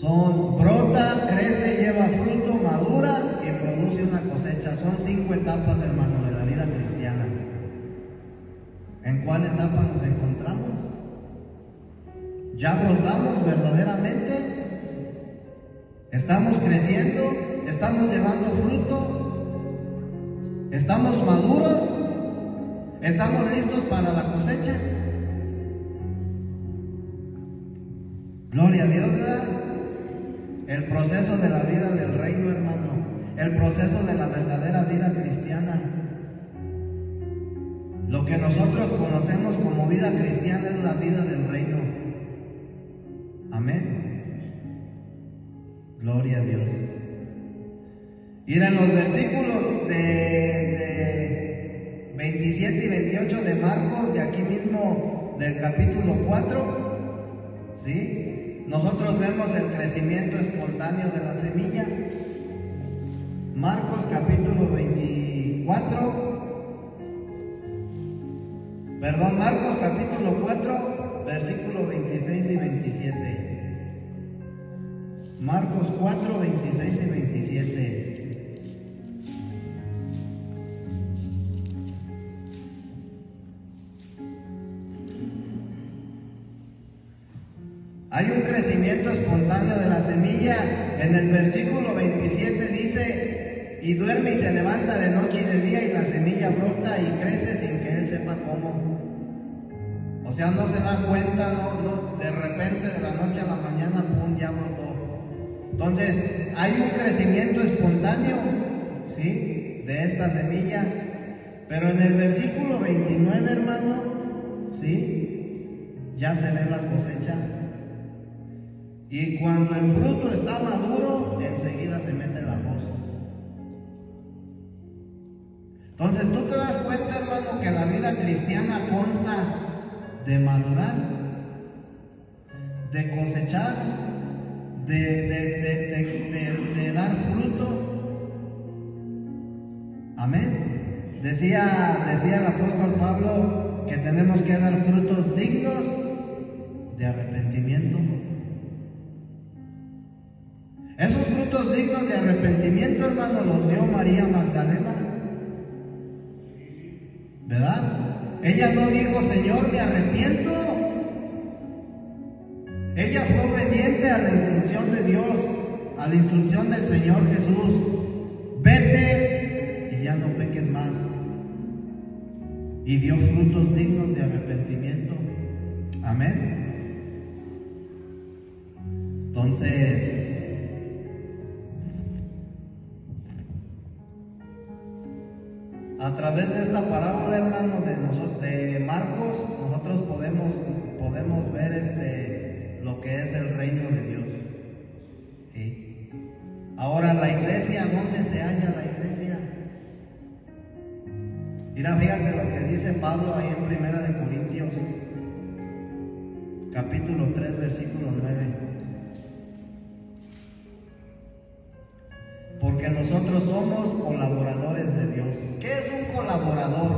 Brota, crece, lleva fruto, madura y produce una cosecha. Son 5 etapas, hermano, de la vida cristiana. ¿En cuál etapa nos encontramos? ¿Ya brotamos verdaderamente? ¿Estamos creciendo? ¿Estamos llevando fruto? ¿Estamos maduros? ¿Estamos listos para la cosecha? Gloria a Dios, ¿verdad? El proceso de la vida del reino, hermano. El proceso de la verdadera vida cristiana. Lo que nosotros conocemos como vida cristiana es la vida del reino. Amén. Gloria a Dios. Y en los versículos de 27 y 28 de Marcos, de aquí mismo del capítulo 4, ¿sí? Nosotros vemos el crecimiento espontáneo de la semilla. Marcos capítulo 4, versículos 26 y 27. Marcos 4, 26 y 27. Hay un crecimiento espontáneo de la semilla semilla. En el versículo 27 dice, y duerme y se levanta de noche y de día, y la semilla brota y crece sin que él sepa cómo. O sea, no se da cuenta, no, de repente de la noche a la mañana, pum, ya brotó. Entonces, hay un crecimiento espontáneo, ¿sí?, de esta semilla. Pero en el versículo 29, hermano, ¿sí?, ya se ve la cosecha. Y cuando el fruto está maduro, enseguida se mete la hoz. Entonces tú te das cuenta, hermano, que la vida cristiana consta de madurar, de cosechar, de dar fruto. Amén. Decía el apóstol Pablo que tenemos que dar frutos dignos de arrepentimiento. Esos frutos dignos de arrepentimiento, hermano, los dio María Magdalena, ¿verdad? Ella no dijo, Señor, me arrepiento. Ella fue obediente a la instrucción de Dios, a la instrucción del Señor Jesús. Vete y ya no peques más. Y dio frutos dignos de arrepentimiento. Amén. Entonces, a través de esta parábola, hermano, de Marcos, nosotros podemos ver lo que es el reino de Dios. ¿Sí? Ahora, la iglesia, ¿dónde se halla la iglesia? Mira, fíjate lo que dice Pablo ahí en 1 de Corintios, capítulo 3, versículo 9. Porque nosotros somos colaboradores de Dios. ¿Qué es un colaborador?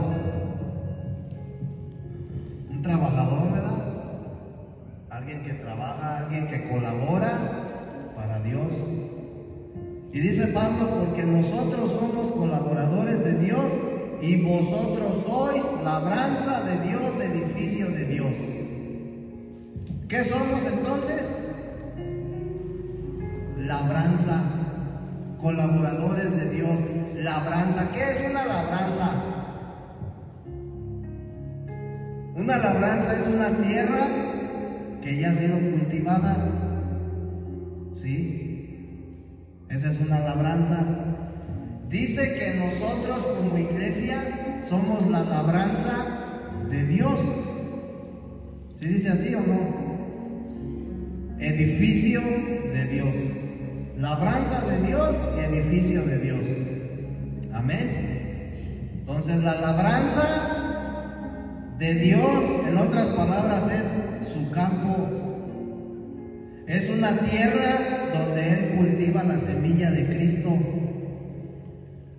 Un trabajador, ¿verdad? Alguien que trabaja, alguien que colabora para Dios. Y dice Pablo, porque nosotros somos colaboradores de Dios y vosotros sois labranza de Dios, edificio de Dios. ¿Qué somos entonces? Labranza. Colaboradores de Dios. Labranza. ¿Qué es una labranza? Una labranza es una tierra que ya ha sido cultivada. ¿Sí? Esa es una labranza. Dice que nosotros como iglesia somos la labranza de Dios. ¿Sí dice así o no? Edificio de Dios. Labranza de Dios y edificio de Dios. Amén. Entonces la labranza de Dios, en otras palabras, es su campo. Es una tierra donde Él cultiva la semilla de Cristo.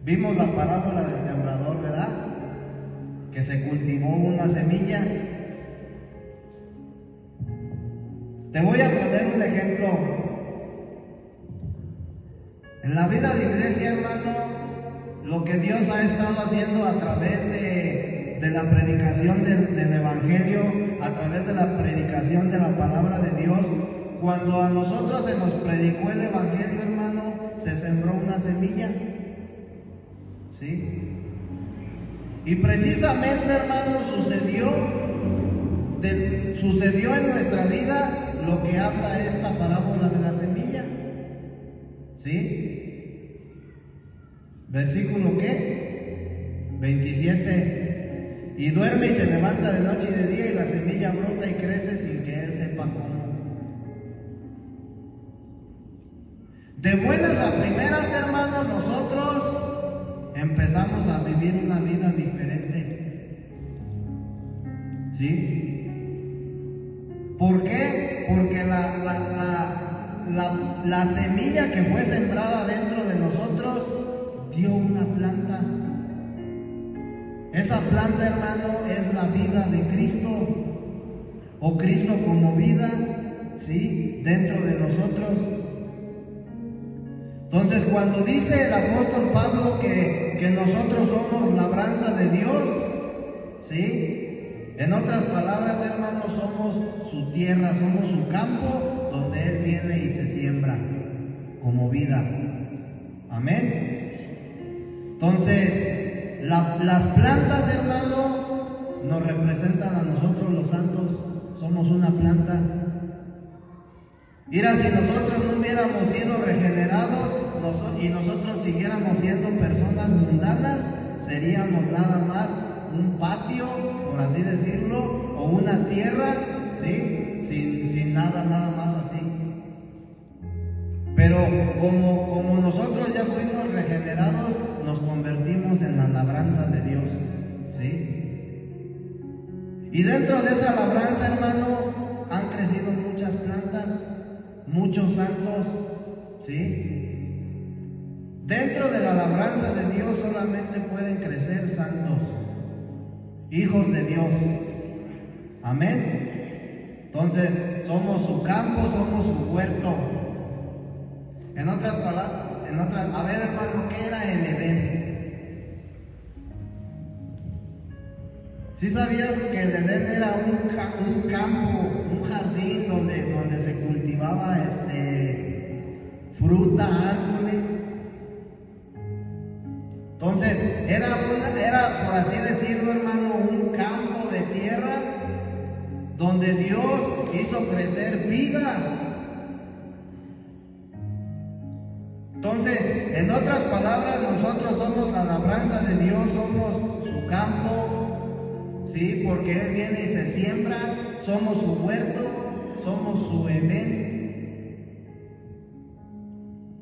Vimos la parábola del sembrador, ¿verdad? Que se cultivó una semilla. Te voy a poner un ejemplo. En la vida de iglesia, hermano, lo que Dios ha estado haciendo a través de la predicación del Evangelio, a través de la predicación de la palabra de Dios, cuando a nosotros se nos predicó el Evangelio, hermano, se sembró una semilla. ¿Sí? Y precisamente, hermano, sucedió en nuestra vida lo que habla esta parábola de la semilla. ¿Sí? Versículo ¿qué? 27. Y duerme y se levanta de noche y de día, y la semilla brota y crece sin que él sepa cómo. De buenas a primeras, hermanos, nosotros empezamos a vivir una vida diferente. ¿Sí? ¿Por qué? Porque la semilla que fue sembrada dentro de nosotros dio una planta. Esa planta, hermano, es la vida de Cristo, o Cristo como vida, ¿sí?, dentro de nosotros. Entonces, cuando dice el apóstol Pablo que nosotros somos labranza de Dios, ¿sí?, en otras palabras, hermanos, somos su tierra, somos su campo donde Él viene y se siembra. como vida. Amén. Entonces, las plantas, hermano, nos representan a nosotros los santos. Somos una planta. Mira, si nosotros no hubiéramos sido regenerados y nosotros siguiéramos siendo personas mundanas, seríamos nada más un patio, por así decirlo, o una tierra, ¿sí? Sin nada más así. Pero como nosotros ya fuimos regenerados, nos convertimos en la labranza de Dios, ¿sí? Y dentro de esa labranza, hermano, han crecido muchas plantas, muchos santos, ¿sí? Dentro de la labranza de Dios solamente pueden crecer santos, hijos de Dios. Amén. Entonces, somos su campo, somos su huerto. En otras palabras, a ver, hermano, ¿qué era el Edén? ¿Sí sabías que el Edén era un campo, un jardín donde se cultivaba fruta, árboles? Entonces, era por así decirlo, hermano, un campo de tierra donde Dios hizo crecer vida. Entonces, en otras palabras, nosotros somos la labranza de Dios, somos su campo, ¿sí? Porque Él viene y se siembra, somos su huerto, somos su Edén.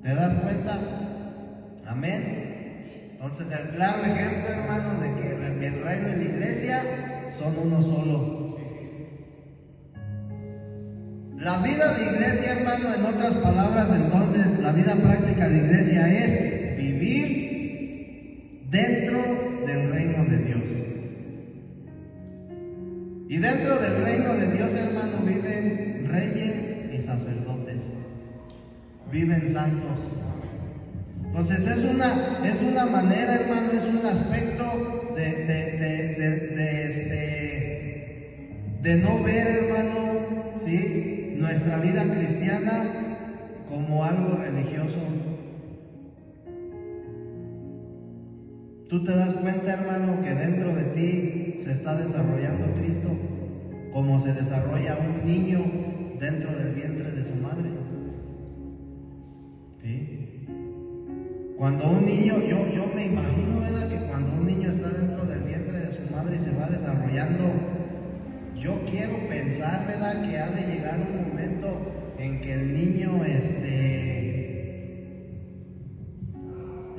¿Te das cuenta? Amén. Entonces, el claro ejemplo, hermano, de que el reino y la iglesia son uno solo. La vida de iglesia, hermano, en otras palabras, entonces, la vida práctica de iglesia es vivir dentro del reino de Dios. Y dentro del reino de Dios, hermano, viven reyes y sacerdotes. Viven santos. Entonces es una manera, hermano, es un aspecto de no ver, hermano, ¿sí?, nuestra vida cristiana como algo religioso. Tú te das cuenta, hermano, que dentro de ti se está desarrollando Cristo, como se desarrolla un niño dentro del vientre de su madre. ¿Sí? Cuando un niño, yo me imagino, ¿verdad?, que cuando un niño está dentro del vientre de su madre y se va desarrollando, yo quiero pensar, ¿verdad?, que ha de llegar un momento en que el niño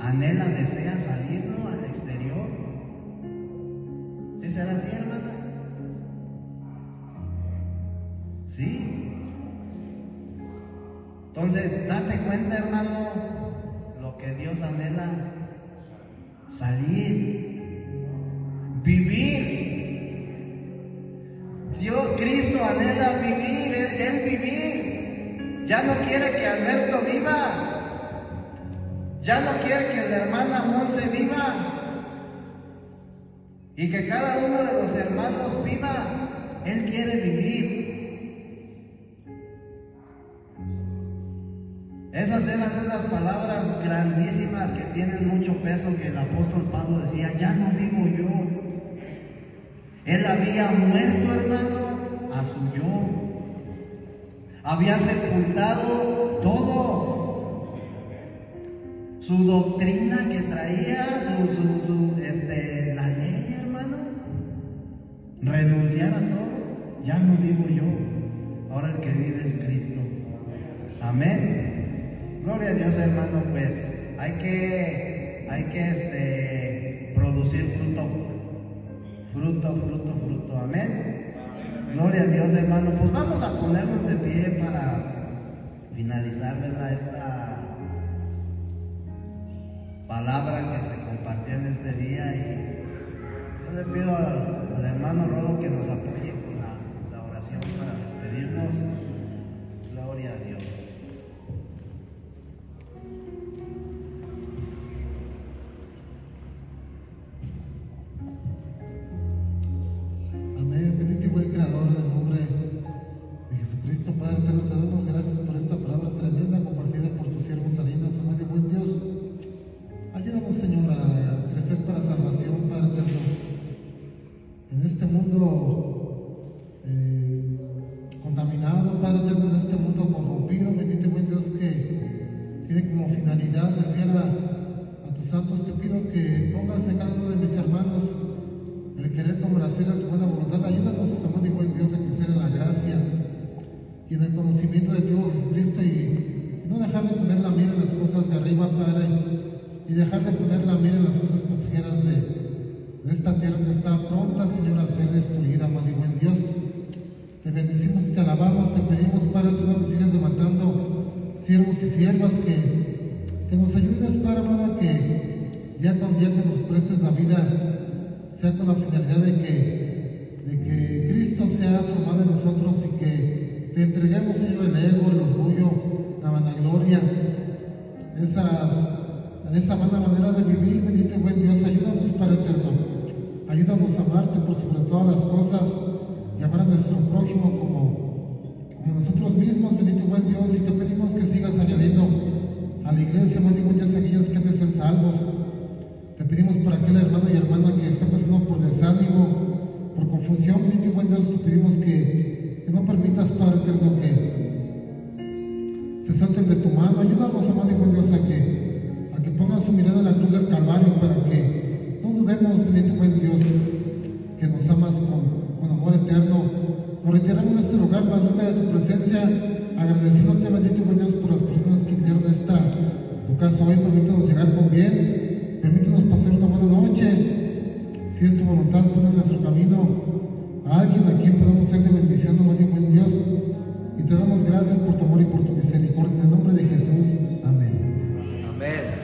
anhela, desea salir, ¿no?, al exterior. ¿Sí será así, hermana? ¿Sí? Entonces, date cuenta, hermano, lo que Dios anhela: salir, vivir. Cristo anhela vivir, Él vivir. Ya no quiere que Alberto viva, ya no quiere que la hermana Monse viva y que cada uno de los hermanos viva. Él quiere vivir. Esas eran unas palabras grandísimas que tienen mucho peso, que el apóstol Pablo decía: ya no vivo yo. Él había muerto, hermano, a su yo. Había sepultado todo. Su doctrina que traía, la ley, hermano. Renunciar a todo. Ya no vivo yo. Ahora el que vive es Cristo. Amén. Gloria a Dios, hermano. Pues hay que producir fruto. Amén. Gloria a Dios, hermano. Pues vamos a ponernos de pie para finalizar, ¿verdad?, esta palabra que se compartió en este día. Y yo le pido al hermano Rodo que nos apoye con la oración para despedirnos. Gloria a Dios. Jesucristo, Padre eterno, te damos gracias por esta palabra tremenda compartida por tus siervos vidas, amado y buen Dios. Ayúdanos, Señor, a crecer para salvación, Padre eterno. En este mundo contaminado, Padre eterno, en este mundo corrompido, bendito y buen Dios, que tiene como finalidad desviar a tus santos, te pido que pongas en cada uno de mis hermanos el querer como el hacer a tu buena voluntad. Ayúdanos, amado y buen Dios, a crecer en la gracia y en el conocimiento de tu Hijo Jesucristo, y no dejar de poner la mira en las cosas de arriba, Padre, y dejar de poner la mira en las cosas pasajeras de esta tierra que está pronta, Señor, a ser destruida, amado y buen Dios. Te bendecimos y te alabamos, te pedimos, Padre, que nos sigas levantando siervos y siervas, que nos ayudes, Padre amado, que día con día que nos prestes la vida sea con la finalidad de que Cristo sea formado en nosotros, y que te entreguemos, Señor, el ego, el orgullo, la vanagloria, esa mala manera de vivir, bendito y buen Dios. Ayúdanos, Padre eterno, ayúdanos a amarte por sobre todas las cosas y amar a nuestro prójimo como nosotros mismos, bendito y buen Dios. Y te pedimos que sigas añadiendo a la iglesia, bendito y buen Dios, aquellos que han de ser salvos. Te pedimos por aquel hermano y hermana que está pasando por desánimo, por confusión, bendito y buen Dios. Te pedimos que no permitas, Padre eterno, que se suelten de tu mano. Ayúdanos, amado y buen Dios, a que pongan su mirada en la cruz del Calvario, para que no dudemos, bendito y buen Dios, que nos amas con amor eterno. Nos retiramos de este lugar, Padre, de tu presencia, agradeciéndote, bendito y buen Dios, por las personas que vinieron a tu casa hoy. Permítanos llegar con bien, permítanos pasar una buena noche. Si es tu voluntad, pon en nuestro camino a alguien a quien podamos ser de bendición, bendito y buen Dios. Y te damos gracias por tu amor y por tu misericordia. En el nombre de Jesús. Amén. Amén.